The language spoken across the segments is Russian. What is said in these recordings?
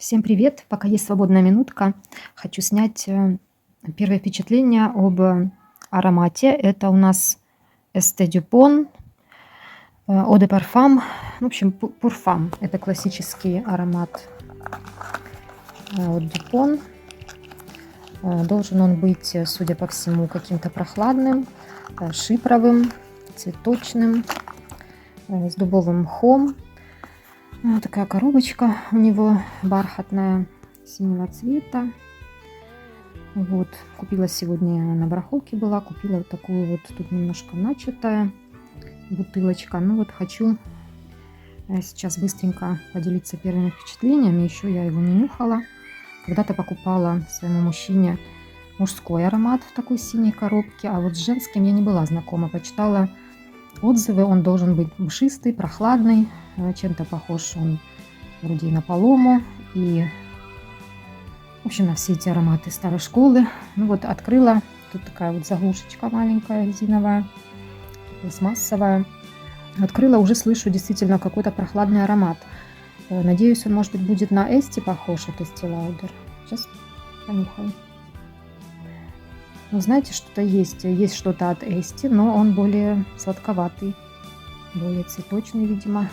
Всем привет! Пока есть свободная минутка, хочу снять первое впечатление об аромате. Это у нас Esté Dupont, Eau de Parfum, в общем, Пурфам. Это классический аромат от Dupont. Должен он быть, судя по всему, каким-то прохладным, шипровым, цветочным, с дубовым мхом. Вот такая коробочка у него бархатная, синего цвета. Вот, купила сегодня на барахолке была, купила вот такую вот, тут немножко начатая бутылочка. Ну вот хочу сейчас быстренько поделиться первыми впечатлениями. Еще я его не нюхала. Когда-то покупала своему мужчине мужской аромат в такой синей коробке, а вот с женским я не была знакома. Почитала отзывы, он должен быть мшистый, прохладный, чем-то похож он вроде и на Палому, и в общем на все эти ароматы старой школы. Ну вот открыла, тут такая вот заглушечка маленькая резиновая, пластмассовая. Открыла, уже слышу действительно какой-то прохладный аромат. Надеюсь, он, может быть, будет на Эсти похож, от Estee Lauder. Сейчас понюхаю. Ну, знаете, что-то есть. Есть что-то от Эсти, но он более сладковатый, более цветочный, видимо.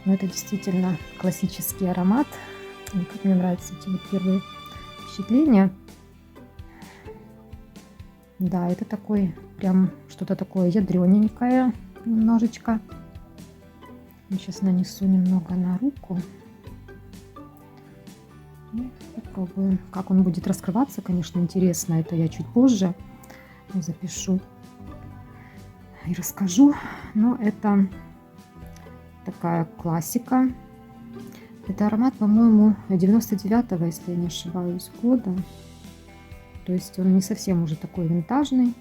Но это действительно классический аромат. И как мне нравятся эти вот первые впечатления. Да, это такой, прям что-то такое ядрененькое немножечко. Сейчас нанесу немного на руку. И попробуем, как он будет раскрываться. Конечно, интересно. Это я чуть позже запишу и расскажу. Но это такая классика. Это аромат, по-моему, 99-го, если я не ошибаюсь, года. То есть он не совсем уже такой винтажный.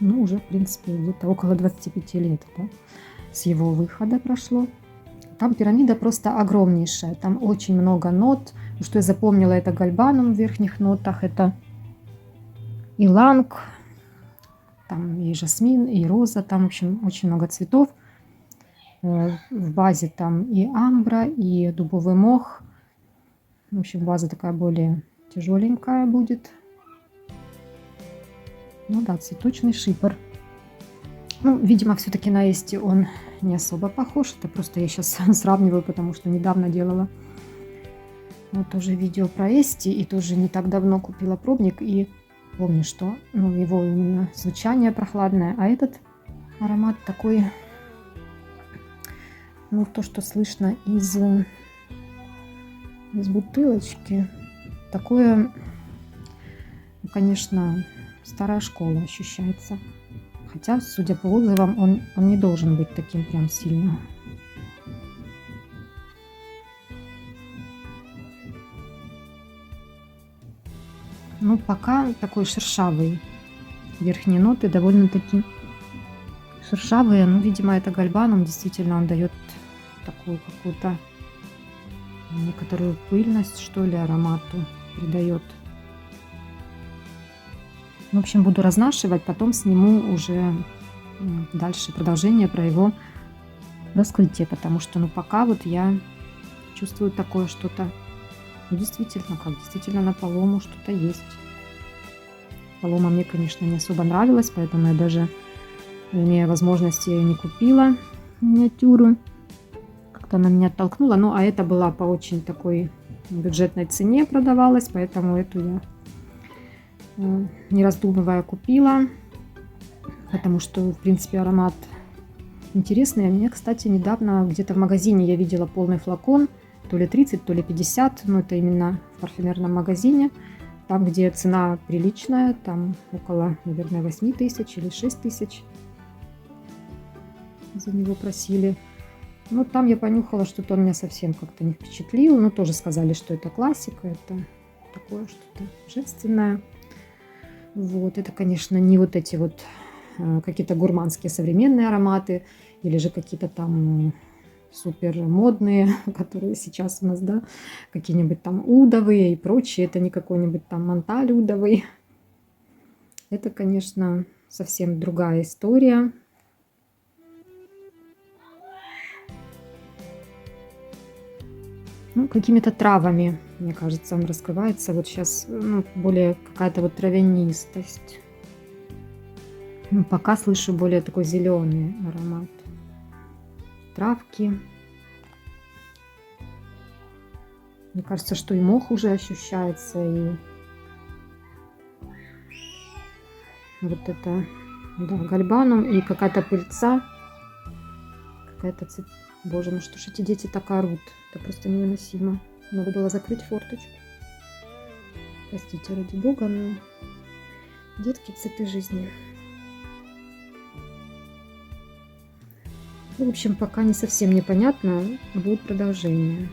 Но уже, в принципе, где-то около 25 лет, да, с его выхода прошло. Там пирамида просто огромнейшая. Там очень много нот. Что я запомнила, это гальбанум в верхних нотах. Это иланг, там и жасмин, и роза. Там, в общем, очень много цветов. В базе там и амбра, и дубовый мох. В общем, база такая более тяжеленькая будет. Ну да, цветочный шипр. Ну, видимо, все-таки на Эсти он не особо похож. Это просто я сейчас сравниваю, потому что недавно делала вот тоже видео про Эсти. И тоже не так давно купила пробник. И помню, что его именно звучание прохладное. А этот аромат такой... Ну, то, что слышно из бутылочки, такое, конечно, старая школа ощущается. Хотя, судя по отзывам, он не должен быть таким прям сильным. Ну, пока такой шершавый. Верхние ноты довольно-таки шершавые. Ну, видимо, это гальбанум. Действительно, он дает такую какую-то некоторую пыльность, что ли, аромату придает. В общем, буду разнашивать, потом сниму уже дальше продолжение про его раскрытие, потому что, пока вот я чувствую такое что-то, действительно на Палому что-то есть. Палома мне, конечно, не особо нравилась, поэтому я даже, имея возможность, я ее не купила, миниатюру. Как-то она меня оттолкнула. Ну, а это была по очень такой бюджетной цене продавалась, поэтому эту я, не раздумывая, купила. Потому что, в принципе, аромат интересный. Мне, кстати, недавно где-то в магазине я видела полный флакон. То ли 30, то ли 50. Но это именно в парфюмерном магазине. Там, где цена приличная. Там около, наверное, 8 тысяч или 6 тысяч за него просили. Ну, там я понюхала, что-то он меня совсем как-то не впечатлил. Но тоже сказали, что это классика. Это такое что-то женственное. Вот. Это, конечно, не вот эти вот какие-то гурманские современные ароматы. Или же какие-то там супер модные, которые сейчас у нас, да, какие-нибудь там удовые и прочее. Это не какой-нибудь там Монталь удовый. Это, конечно, совсем другая история. Ну, какими-то травами, мне кажется, он раскрывается. Вот сейчас, ну, более какая-то вот травянистость. Пока слышу более такой зеленый аромат. Травки. Мне кажется, что и мох уже ощущается, и вот это, да, гальбанум, и какая-то пыльца, какая-то Боже, ну что ж эти дети так орут? Это просто невыносимо. Надо было закрыть форточку. Простите, ради бога, но детки — цветы жизни. Ну, в общем, пока не совсем непонятно, будет продолжение.